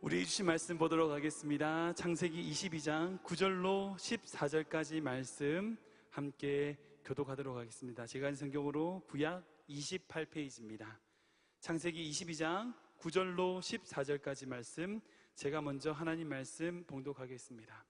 우리 주신 말씀 보도록 하겠습니다. 창세기 22장 9절로 14절까지 말씀 함께 교독하도록 하겠습니다. 제가 한 성경으로 구약 28페이지입니다. 창세기 22장 9절로 14절까지 말씀, 제가 먼저 하나님 말씀 봉독하겠습니다.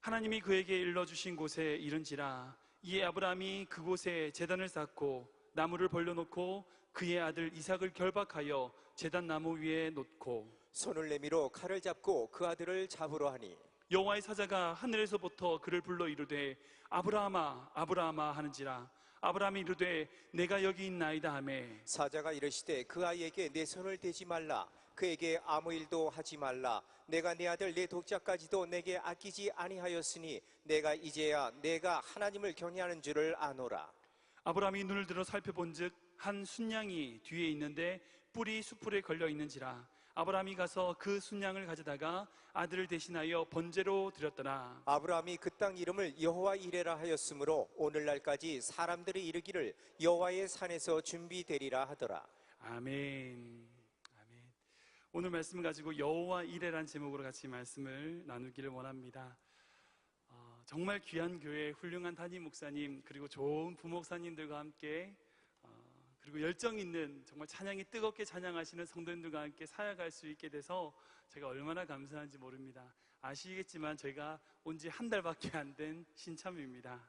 하나님이 그에게 일러주신 곳에 이른지라, 이에 아브라함이 그곳에 제단을 쌓고 나무를 벌려놓고 그의 아들 이삭을 결박하여 제단 나무 위에 놓고 손을 내밀어 칼을 잡고 그 아들을 잡으러 하니, 여호와의 사자가 하늘에서부터 그를 불러 이르되 아브라함아 아브라함아 하는지라. 아브라함이 이르되 내가 여기 있나이다 하매, 사자가 이르시되 그 아이에게 내 손을 대지 말라, 그에게 아무 일도 하지 말라. 내가 내 아들 내 독자까지도 내게 아끼지 아니하였으니 내가 이제야 내가 하나님을 경외하는 줄을 아노라. 아브라함이 눈을 들어 살펴본즉 한 순양이 뒤에 있는데 뿔이 수풀에 걸려 있는지라. 아브라함이 가서 그 순양을 가져다가 아들을 대신하여 번제로 드렸더라. 아브라함이 그 땅 이름을 여호와 이레라 하였으므로 오늘날까지 사람들이 이르기를 여호와의 산에서 준비되리라 하더라. 아멘. 아멘. 오늘 말씀을 가지고 여호와 이레라는 제목으로 같이 말씀을 나누기를 원합니다. 정말 귀한 교회, 훌륭한 담임 목사님, 그리고 좋은 부목사님들과 함께 그리고 열정 있는, 정말 찬양이 뜨겁게 찬양하시는 성도님들과 함께 사역할 수 있게 돼서 제가 얼마나 감사한지 모릅니다. 아시겠지만 저희가 온 지 한 달밖에 안 된 신참입니다.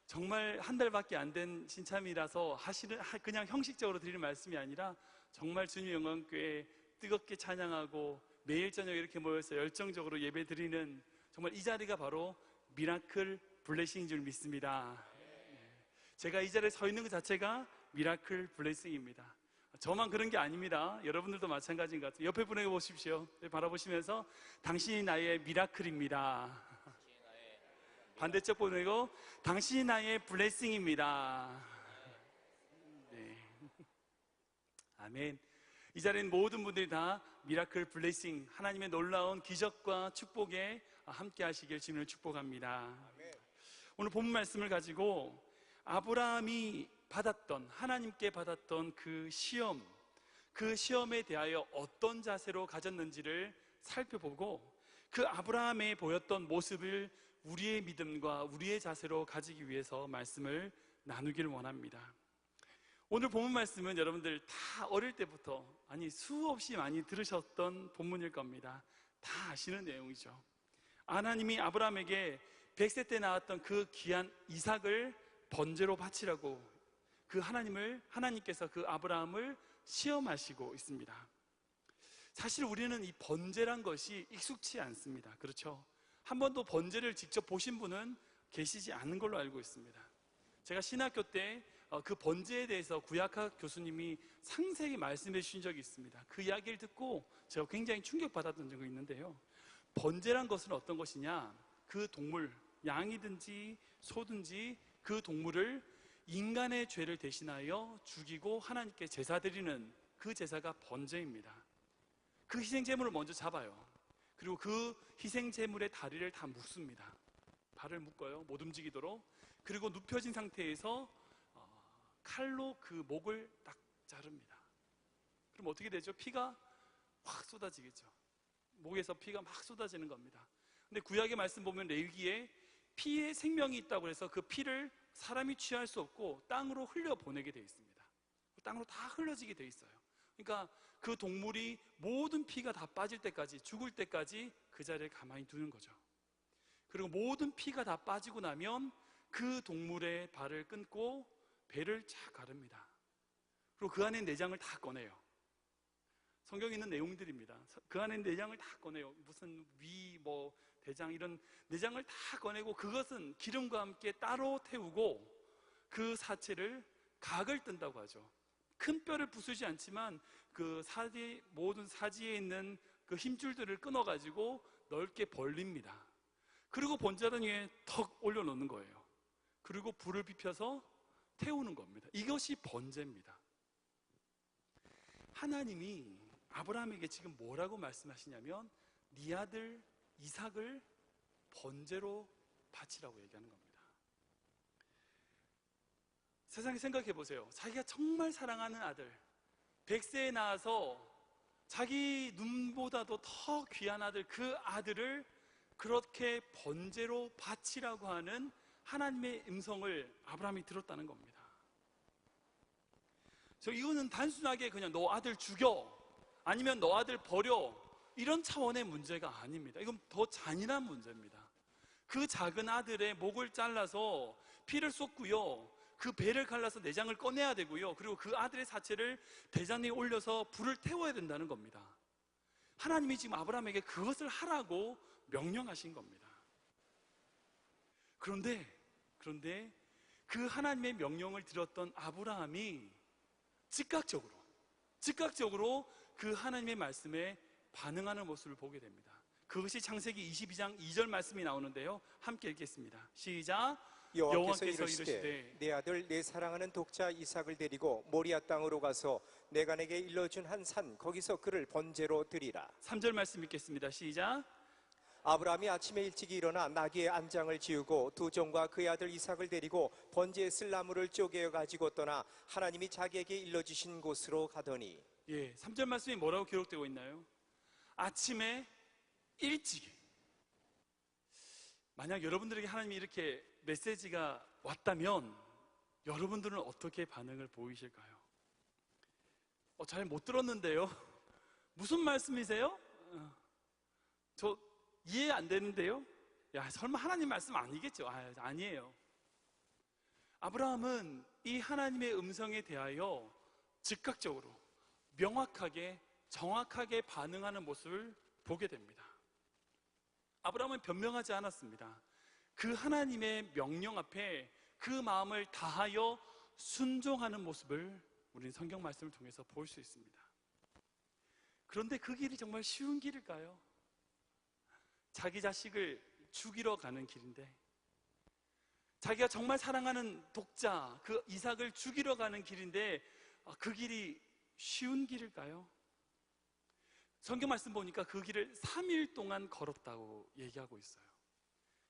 정말 한 달밖에 안 된 신참이라서 그냥 형식적으로 드리는 말씀이 아니라 정말 주님 영광교회 뜨겁게 찬양하고 매일 저녁 이렇게 모여서 열정적으로 예배 드리는, 정말 이 자리가 바로 미라클 블레싱인 줄 믿습니다. 제가 이 자리에 서 있는 것 자체가 미라클 블레싱입니다. 저만 그런 게 아닙니다. 여러분들도 마찬가지인 것 같아요. 옆에 분에게 보십시오. 바라보시면서 당신이 나의 미라클입니다. 반대쪽 보내고 당신이 나의 블레싱입니다. 네. 아멘. 이 자리엔 모든 분들이 다 미라클 블레싱, 하나님의 놀라운 기적과 축복에 함께 하시길 주님을 축복합니다. 오늘 본문 말씀을 가지고 아브라함이 받았던, 하나님께 받았던 그 시험, 그 시험에 대하여 어떤 자세로 가졌는지를 살펴보고 그 아브라함에 보였던 모습을 우리의 믿음과 우리의 자세로 가지기 위해서 말씀을 나누기를 원합니다. 오늘 본문 말씀은 여러분들 다 어릴 때부터, 아니 수없이 많이 들으셨던 본문일 겁니다. 다 아시는 내용이죠. 하나님이 아브라함에게 100세 때 낳았던 그 귀한 이삭을 번제로 바치라고 하나님께서 그 아브라함을 시험하시고 있습니다. 사실 우리는 이 번제란 것이 익숙치 않습니다. 그렇죠? 한 번도 번제를 직접 보신 분은 계시지 않는 걸로 알고 있습니다. 제가 신학교 때 그 번제에 대해서 구약학 교수님이 상세히 말씀해 주신 적이 있습니다. 그 이야기를 듣고 제가 굉장히 충격받았던 적이 있는데요, 번제란 것은 어떤 것이냐, 그 동물, 양이든지 소든지 그 동물을 인간의 죄를 대신하여 죽이고 하나님께 제사 드리는 그 제사가 번제입니다. 그 희생제물을 먼저 잡아요. 그리고 그 희생제물의 다리를 다 묶습니다. 발을 묶어요, 못 움직이도록. 그리고 눕혀진 상태에서 칼로 그 목을 딱 자릅니다. 그럼 어떻게 되죠? 피가 확 쏟아지겠죠. 목에서 피가 막 쏟아지는 겁니다. 근데 구약의 말씀 보면 레위기에 피에 생명이 있다고 해서 그 피를 사람이 취할 수 없고 땅으로 흘려보내게 되어 있습니다. 땅으로 다 흘러지게 되어 있어요. 그러니까 그 동물이 모든 피가 다 빠질 때까지, 죽을 때까지 그 자리에 가만히 두는 거죠. 그리고 모든 피가 다 빠지고 나면 그 동물의 발을 끊고 배를 쫙 가릅니다. 그리고 그 안에 내장을 다 꺼내요. 성경에 있는 내용들입니다. 그 안에 내장을 다 꺼내요. 무슨 위, 대장, 이런 내장을 다 꺼내고 그것은 기름과 함께 따로 태우고 그 사체를 각을 뜬다고 하죠. 큰 뼈를 부수지 않지만 그 모든 사지에 있는 그 힘줄들을 끊어가지고 넓게 벌립니다. 그리고 번제단 위에 턱 올려놓는 거예요. 그리고 불을 비펴서 태우는 겁니다. 이것이 번제입니다. 하나님이 아브라함에게 지금 뭐라고 말씀하시냐면 네 아들 이삭을 번제로 바치라고 얘기하는 겁니다. 세상에 생각해 보세요. 자기가 정말 사랑하는 아들, 100세에 낳아서 자기 눈보다도 더 귀한 아들, 그 아들을 그렇게 번제로 바치라고 하는 하나님의 음성을 아브라함이 들었다는 겁니다. 이거는 단순하게 그냥 너 아들 죽여, 아니면 너 아들 버려, 이런 차원의 문제가 아닙니다. 이건 더 잔인한 문제입니다. 그 작은 아들의 목을 잘라서 피를 쏟고요, 그 배를 갈라서 내장을 꺼내야 되고요, 그리고 그 아들의 사체를 대장 위에 올려서 불을 태워야 된다는 겁니다. 하나님이 지금 아브라함에게 그것을 하라고 명령하신 겁니다. 그런데 그 하나님의 명령을 들었던 아브라함이 즉각적으로 그 하나님의 말씀에 반응하는 모습을 보게 됩니다. 그것이 창세기 22장 2절 말씀이 나오는데요, 함께 읽겠습니다. 시작. 여호와께서 이르시되 내 아들 내 사랑하는 독자 이삭을 데리고 모리아 땅으로 가서 내가 내게 일러준 한 산 거기서 그를 번제로 드리라. 3절 말씀 읽겠습니다. 시작. 아브라함이 아침에 일찍 일어나 나귀의 안장을 지우고 두 종과 그의 아들 이삭을 데리고 번제에 쓸 나무를 쪼개어 가지고 떠나 하나님이 자기에게 일러주신 곳으로 가더니. 3절 말씀이 뭐라고 기록되고 있나요? 아침에 일찍. 만약 여러분들에게 하나님이 이렇게 메시지가 왔다면 여러분들은 어떻게 반응을 보이실까요? 잘 못 들었는데요? 무슨 말씀이세요? 저 이해 안 되는데요? 설마 하나님 말씀 아니겠죠? 아니에요. 아브라함은 이 하나님의 음성에 대하여 즉각적으로 명확하게 정확하게 반응하는 모습을 보게 됩니다. 아브라함은 변명하지 않았습니다. 그 하나님의 명령 앞에 그 마음을 다하여 순종하는 모습을 우리는 성경 말씀을 통해서 볼 수 있습니다. 그런데 그 길이 정말 쉬운 길일까요? 자기 자식을 죽이러 가는 길인데, 자기가 정말 사랑하는 독자 그 이삭을 죽이러 가는 길인데, 그 길이 쉬운 길일까요? 성경 말씀 보니까 그 길을 3일 동안 걸었다고 얘기하고 있어요.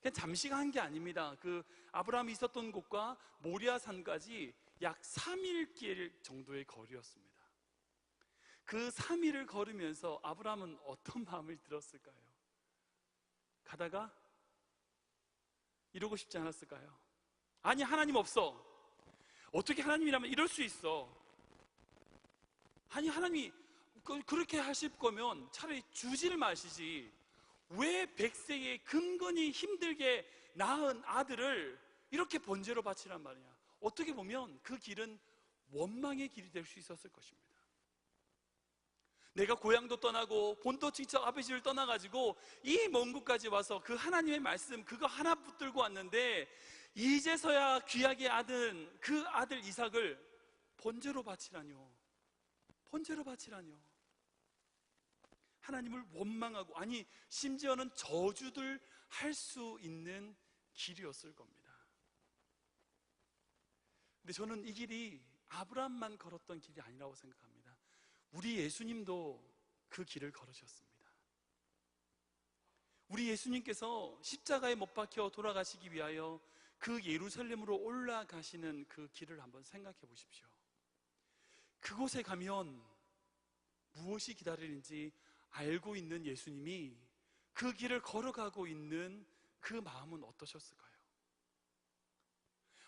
그냥 잠시가 한 게 아닙니다. 그 아브라함이 있었던 곳과 모리아 산까지 약 3일 길 정도의 거리였습니다. 그 3일을 걸으면서 아브라함은 어떤 마음을 들었을까요? 가다가 이러고 싶지 않았을까요? 아니, 하나님 없어. 어떻게 하나님이라면 이럴 수 있어. 아니, 하나님이 그렇게 하실 거면 차라리 주지를 마시지. 왜 100세에 근근히 힘들게 낳은 아들을 이렇게 번제로 바치란 말이야. 어떻게 보면 그 길은 원망의 길이 될 수 있었을 것입니다. 내가 고향도 떠나고 본토 친척 아버지를 떠나가지고 이 먼 곳까지 와서 그 하나님의 말씀 그거 하나 붙들고 왔는데, 이제서야 귀하게 아든 그 아들 이삭을 번제로 바치라뇨. 번제로 바치라뇨. 하나님을 원망하고, 아니 심지어는 저주들 할 수 있는 길이었을 겁니다. 근데 저는 이 길이 아브라함만 걸었던 길이 아니라고 생각합니다. 우리 예수님도 그 길을 걸으셨습니다. 우리 예수님께서 십자가에 못 박혀 돌아가시기 위하여 그 예루살렘으로 올라가시는 그 길을 한번 생각해 보십시오. 그곳에 가면 무엇이 기다리는지 알고 있는 예수님이 그 길을 걸어가고 있는 그 마음은 어떠셨을까요?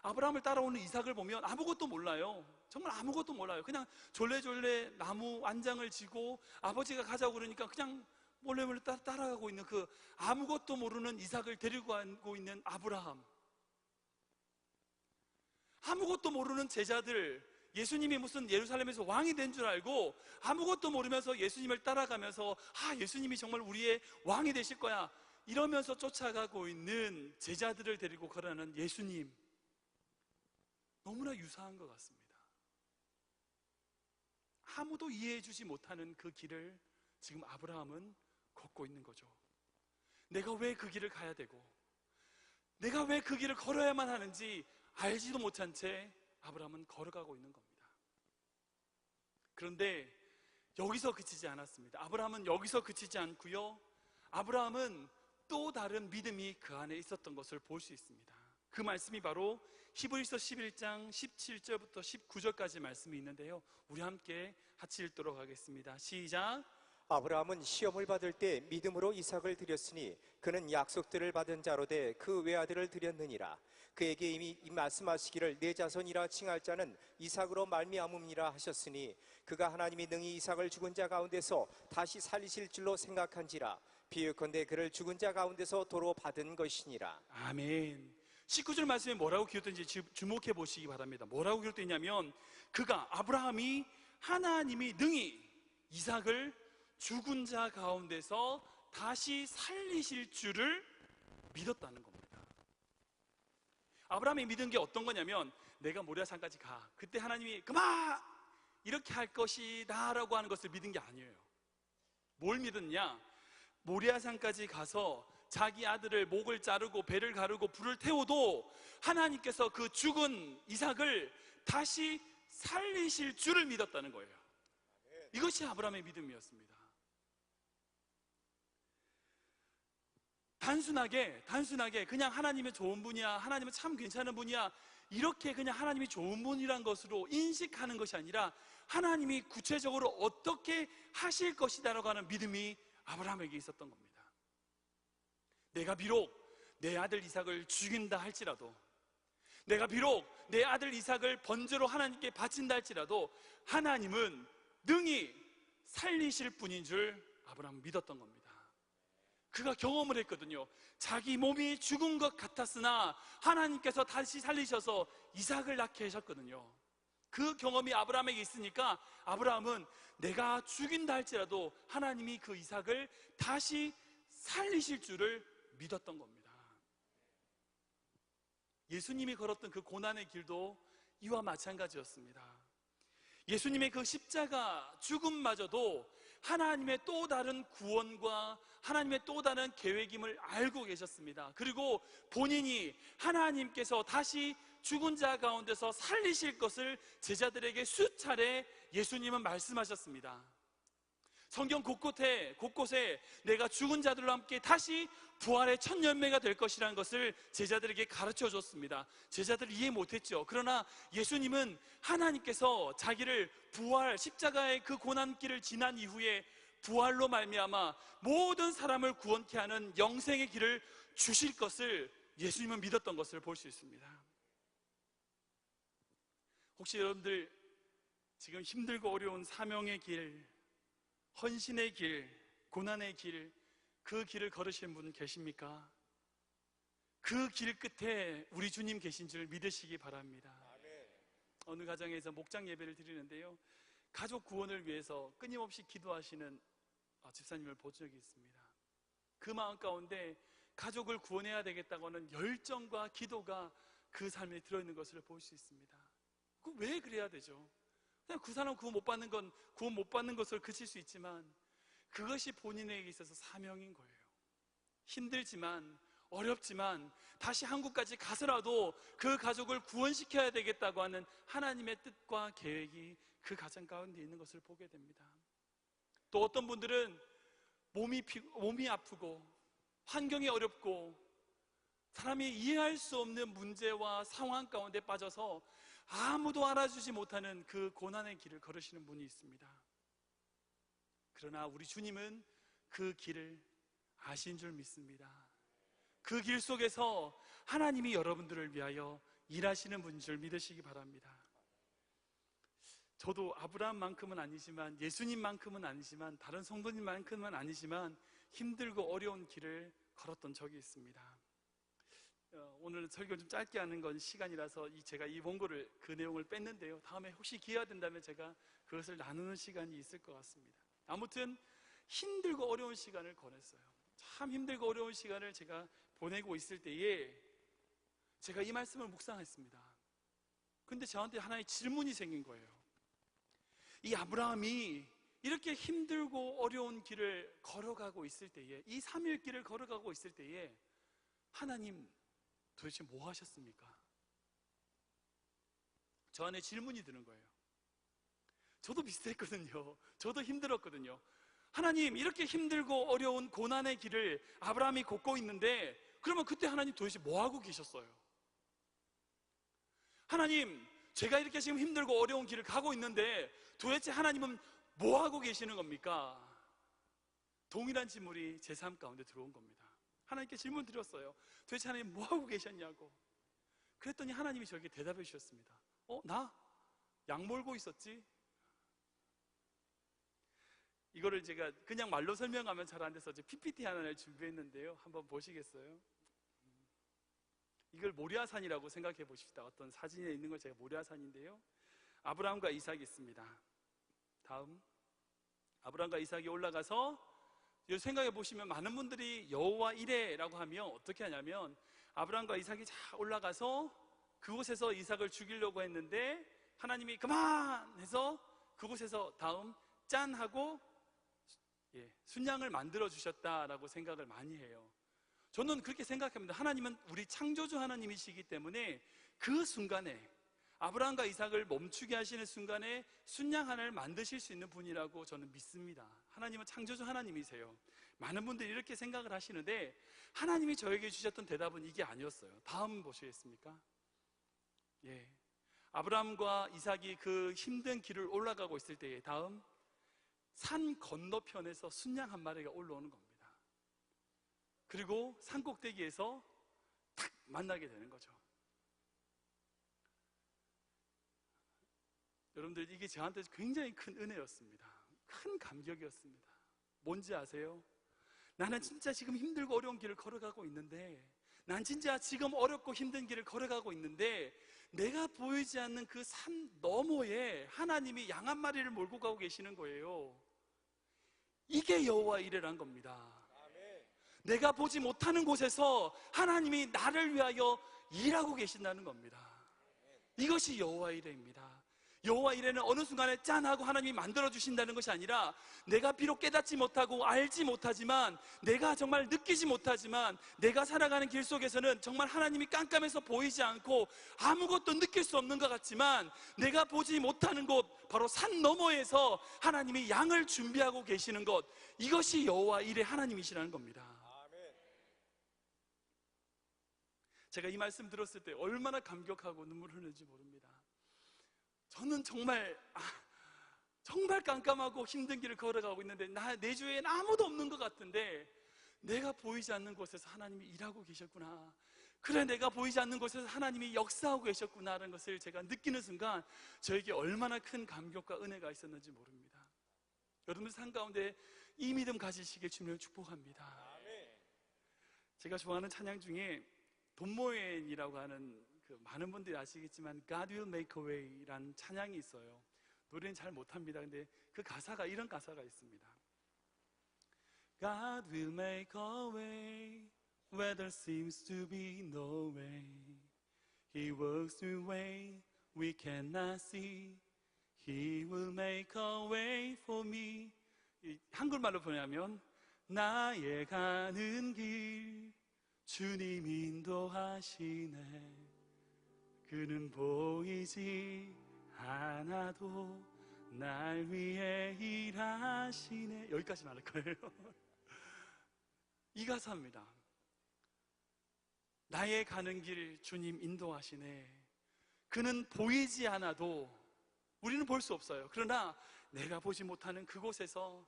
아브라함을 따라오는 이삭을 보면 아무것도 몰라요. 정말 아무것도 몰라요. 그냥 졸래졸래 나무 안장을 지고 아버지가 가자고 그러니까 그냥 몰래몰래 따라가고 있는 그 아무것도 모르는 이삭을 데리고 가고 있는 아브라함. 아무것도 모르는 제자들, 예수님이 무슨 예루살렘에서 왕이 된 줄 알고 아무것도 모르면서 예수님을 따라가면서 예수님이 정말 우리의 왕이 되실 거야 이러면서 쫓아가고 있는 제자들을 데리고 걸어가는 예수님, 너무나 유사한 것 같습니다. 아무도 이해해 주지 못하는 그 길을 지금 아브라함은 걷고 있는 거죠. 내가 왜 그 길을 가야 되고 내가 왜 그 길을 걸어야만 하는지 알지도 못한 채 아브라함은 걸어가고 있는 겁니다. 그런데 여기서 그치지 않았습니다. 아브라함은 여기서 그치지 않고요, 아브라함은 또 다른 믿음이 그 안에 있었던 것을 볼 수 있습니다. 그 말씀이 바로 히브리서 11장 17절부터 19절까지 말씀이 있는데요, 우리 함께 같이 읽도록 하겠습니다. 시작. 아브라함은 시험을 받을 때 믿음으로 이삭을 드렸으니 그는 약속들을 받은 자로 돼 그 외아들을 드렸느니라. 그에게 이미 말씀하시기를 내 자손이라 칭할 자는 이삭으로 말미암음이라 하셨으니 그가 하나님이 능히 이삭을 죽은 자 가운데서 다시 살리실 줄로 생각한지라. 비유컨대 그를 죽은 자 가운데서 도로 받은 것이니라. 아멘. 19절 말씀에 뭐라고 기록된지 주목해 보시기 바랍니다. 뭐라고 기록되어 있냐면 그가 아브라함이 하나님이 능히 이삭을 죽은 자 가운데서 다시 살리실 줄을 믿었다는 겁니다. 아브라함이 믿은 게 어떤 거냐면 내가 모리아산까지 가. 그때 하나님이 그만! 이렇게 할 것이다 라고 하는 것을 믿은 게 아니에요. 뭘 믿었냐? 모리아산까지 가서 자기 아들을 목을 자르고 배를 가르고 불을 태워도 하나님께서 그 죽은 이삭을 다시 살리실 줄을 믿었다는 거예요. 이것이 아브라함의 믿음이었습니다. 단순하게 그냥 하나님은 좋은 분이야, 하나님은 참 괜찮은 분이야, 이렇게 그냥 하나님이 좋은 분이란 것으로 인식하는 것이 아니라 하나님이 구체적으로 어떻게 하실 것이다라고 하는 믿음이 아브라함에게 있었던 겁니다. 내가 비록 내 아들 이삭을 죽인다 할지라도, 내가 비록 내 아들 이삭을 번제로 하나님께 바친다 할지라도 하나님은 능히 살리실 분인 줄 아브라함은 믿었던 겁니다. 그가 경험을 했거든요. 자기 몸이 죽은 것 같았으나 하나님께서 다시 살리셔서 이삭을 낳게 하셨거든요. 그 경험이 아브라함에게 있으니까 아브라함은 내가 죽인다 할지라도 하나님이 그 이삭을 다시 살리실 줄을 믿었던 겁니다. 예수님이 걸었던 그 고난의 길도 이와 마찬가지였습니다. 예수님의 그 십자가 죽음마저도 하나님의 또 다른 구원과 하나님의 또 다른 계획임을 알고 계셨습니다. 그리고 본인이 하나님께서 다시 죽은 자 가운데서 살리실 것을 제자들에게 수차례 예수님은 말씀하셨습니다. 성경 곳곳에 내가 죽은 자들과 함께 다시 부활의 첫 열매가 될 것이라는 것을 제자들에게 가르쳐 줬습니다. 제자들 이해 못했죠. 그러나 예수님은 하나님께서 자기를 부활, 십자가의 그 고난길을 지난 이후에 부활로 말미암아 모든 사람을 구원케 하는 영생의 길을 주실 것을 예수님은 믿었던 것을 볼 수 있습니다. 혹시 여러분들 지금 힘들고 어려운 사명의 길, 헌신의 길, 고난의 길, 그 길을 걸으시는 분 계십니까? 그 길 끝에 우리 주님 계신 줄 믿으시기 바랍니다. 어느 가정에서 목장 예배를 드리는데요, 가족 구원을 위해서 끊임없이 기도하시는 집사님을 본 적이 있습니다. 그 마음 가운데 가족을 구원해야 되겠다고 하는 열정과 기도가 그 삶에 들어있는 것을 볼 수 있습니다. 왜 그래야 되죠? 그냥 그 사람 구원 못 받는 것을 그칠 수 있지만 그것이 본인에게 있어서 사명인 거예요. 힘들지만 어렵지만 다시 한국까지 가서라도 그 가족을 구원시켜야 되겠다고 하는 하나님의 뜻과 계획이 그 가정 가운데 있는 것을 보게 됩니다. 또 어떤 분들은 몸이 아프고 환경이 어렵고 사람이 이해할 수 없는 문제와 상황 가운데 빠져서 아무도 알아주지 못하는 그 고난의 길을 걸으시는 분이 있습니다. 그러나 우리 주님은 그 길을 아신 줄 믿습니다. 그 길 속에서 하나님이 여러분들을 위하여 일하시는 분인 줄 믿으시기 바랍니다. 저도 아브라함만큼은 아니지만, 예수님만큼은 아니지만, 다른 성도님만큼은 아니지만 힘들고 어려운 길을 걸었던 적이 있습니다. 오늘 설교 좀 짧게 하는 건 시간이라서 제가 이 원고를 그 내용을 뺐는데요, 다음에 혹시 기회가 된다면 제가 그것을 나누는 시간이 있을 것 같습니다. 아무튼 힘들고 어려운 시간을 보냈어요. 참 힘들고 어려운 시간을 제가 보내고 있을 때에 제가 이 말씀을 묵상했습니다. 근데 저한테 하나의 질문이 생긴 거예요. 이 아브라함이 이렇게 힘들고 어려운 길을 걸어가고 있을 때에, 이 3일 길을 걸어가고 있을 때에 하나님 도대체 뭐 하셨습니까? 저 안에 질문이 드는 거예요. 저도 비슷했거든요. 저도 힘들었거든요. 하나님, 이렇게 힘들고 어려운 고난의 길을 아브라함이 걷고 있는데 그러면 그때 하나님 도대체 뭐 하고 계셨어요? 하나님, 제가 이렇게 지금 힘들고 어려운 길을 가고 있는데 도대체 하나님은 뭐 하고 계시는 겁니까? 동일한 질문이 제 삶 가운데 들어온 겁니다. 하나님께 질문 드렸어요. 도대체 하나님 뭐하고 계셨냐고. 그랬더니 하나님이 저에게 대답해 주셨습니다. 나? 양 몰고 있었지? 이거를 제가 그냥 말로 설명하면 잘 안 돼서 PPT 하나를 준비했는데요. 한번 보시겠어요? 이걸 모리아산이라고 생각해 보십시다. 어떤 사진에 있는 걸 제가 모리아산인데요. 아브라함과 이삭이 있습니다. 다음. 아브라함과 이삭이 올라가서 생각해 보시면 많은 분들이 여호와 이레라고 하면 어떻게 하냐면 아브라함과 이삭이 자 올라가서 그곳에서 이삭을 죽이려고 했는데 하나님이 그만 해서 그곳에서 다음 짠 하고 순양을 만들어 주셨다라고 생각을 많이 해요. 저는 그렇게 생각합니다. 하나님은 우리 창조주 하나님이시기 때문에 그 순간에 아브라함과 이삭을 멈추게 하시는 순간에 순양 하나를 만드실 수 있는 분이라고 저는 믿습니다. 하나님은 창조주 하나님이세요. 많은 분들이 이렇게 생각을 하시는데 하나님이 저에게 주셨던 대답은 이게 아니었어요. 다음 보시겠습니까? 아브라함과 이삭이 그 힘든 길을 올라가고 있을 때에 다음 산 건너편에서 순양 한 마리가 올라오는 겁니다. 그리고 산 꼭대기에서 탁 만나게 되는 거죠. 여러분들 이게 저한테 굉장히 큰 은혜였습니다. 큰 감격이었습니다. 뭔지 아세요? 나는 진짜 지금 힘들고 어려운 길을 걸어가고 있는데 난 진짜 지금 어렵고 힘든 길을 걸어가고 있는데 내가 보이지 않는 그 산 너머에 하나님이 양 한 마리를 몰고 가고 계시는 거예요. 이게 여호와 이레란 겁니다. 내가 보지 못하는 곳에서 하나님이 나를 위하여 일하고 계신다는 겁니다. 이것이 여호와 이레입니다. 여호와 이레는 어느 순간에 짠하고 하나님이 만들어 주신다는 것이 아니라 내가 비록 깨닫지 못하고 알지 못하지만 내가 정말 느끼지 못하지만 내가 살아가는 길 속에서는 정말 하나님이 깜깜해서 보이지 않고 아무것도 느낄 수 없는 것 같지만 내가 보지 못하는 곳 바로 산 너머에서 하나님이 양을 준비하고 계시는 것, 이것이 여호와 이레 하나님이시라는 겁니다. 제가 이 말씀 들었을 때 얼마나 감격하고 눈물 흘리는지 모릅니다. 저는 정말 깜깜하고 힘든 길을 걸어가고 있는데 내 주위엔 아무도 없는 것 같은데 내가 보이지 않는 곳에서 하나님이 일하고 계셨구나. 그래, 내가 보이지 않는 곳에서 하나님이 역사하고 계셨구나라는 것을 제가 느끼는 순간 저에게 얼마나 큰 감격과 은혜가 있었는지 모릅니다. 여러분들 삶 가운데 이 믿음 가지시길 주님을 축복합니다. 제가 좋아하는 찬양 중에 돈모엔이라고 하는 많은 분들이 아시겠지만 God will make a way라는 찬양이 있어요. 노래는 잘 못합니다. 근데 그 가사가 이런 가사가 있습니다. God will make a way where there seems to be no way. He works through way we cannot see. He will make a way for me. 한글말로 보내면 나의 가는 길 주님 인도하시네. 그는 보이지 않아도 날 위해 일하시네. 여기까지만 할 거예요. 이 가사입니다. 나의 가는 길 주님 인도하시네. 그는 보이지 않아도 우리는 볼 수 없어요. 그러나 내가 보지 못하는 그곳에서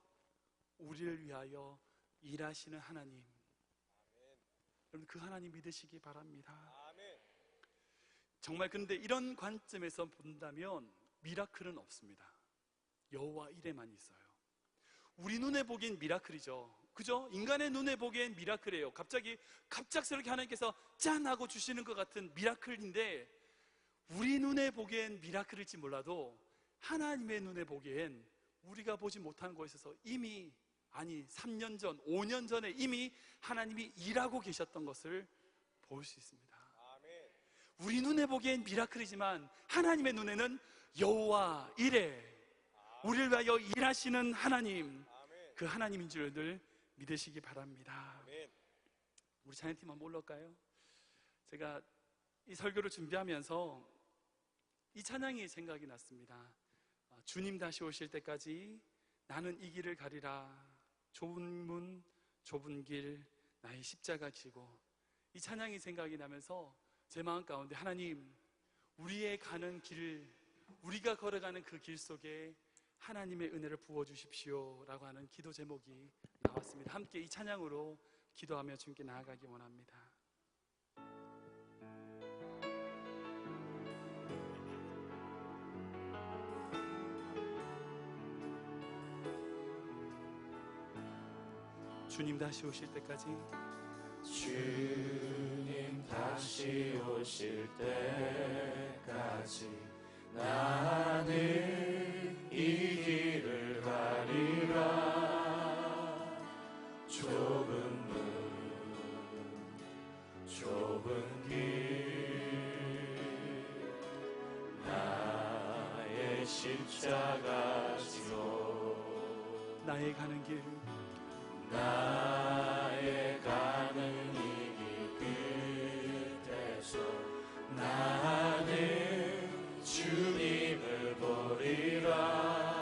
우리를 위하여 일하시는 하나님, 여러분 그 하나님 믿으시기 바랍니다. 정말 근데 이런 관점에서 본다면 미라클은 없습니다. 여호와 이레만 있어요. 우리 눈에 보기엔 미라클이죠. 그죠? 인간의 눈에 보기엔 미라클이에요. 갑작스럽게 하나님께서 짠 하고 주시는 것 같은 미라클인데 우리 눈에 보기엔 미라클일지 몰라도 하나님의 눈에 보기엔 우리가 보지 못한 곳에서 이미 3년 전, 5년 전에 이미 하나님이 일하고 계셨던 것을 볼 수 있습니다. 우리 눈에 보기엔 미라클이지만 하나님의 눈에는 여호와 이레, 우리를 위하여 일하시는 하나님, 그 하나님인 줄들 믿으시기 바랍니다. 우리 찬양팀 한번 올라올까요? 제가 이 설교를 준비하면서 이 찬양이 생각이 났습니다. 주님 다시 오실 때까지 나는 이 길을 가리라. 좁은 문, 좁은 길, 나의 십자가 지고. 이 찬양이 생각이 나면서 제 마음 가운데 하나님, 우리의 가는 길, 우리가 걸어가는 그 길 속에 하나님의 은혜를 부어주십시오라고 하는 기도 제목이 나왔습니다. 함께 이 찬양으로 기도하며 주님께 나아가기 원합니다. 주님 다시 오실 때까지, 주님 다시 오실 때까지 나는 이 길을 가리라. 좁은 길 나의 십자가 지고 나의 가는 길, 나의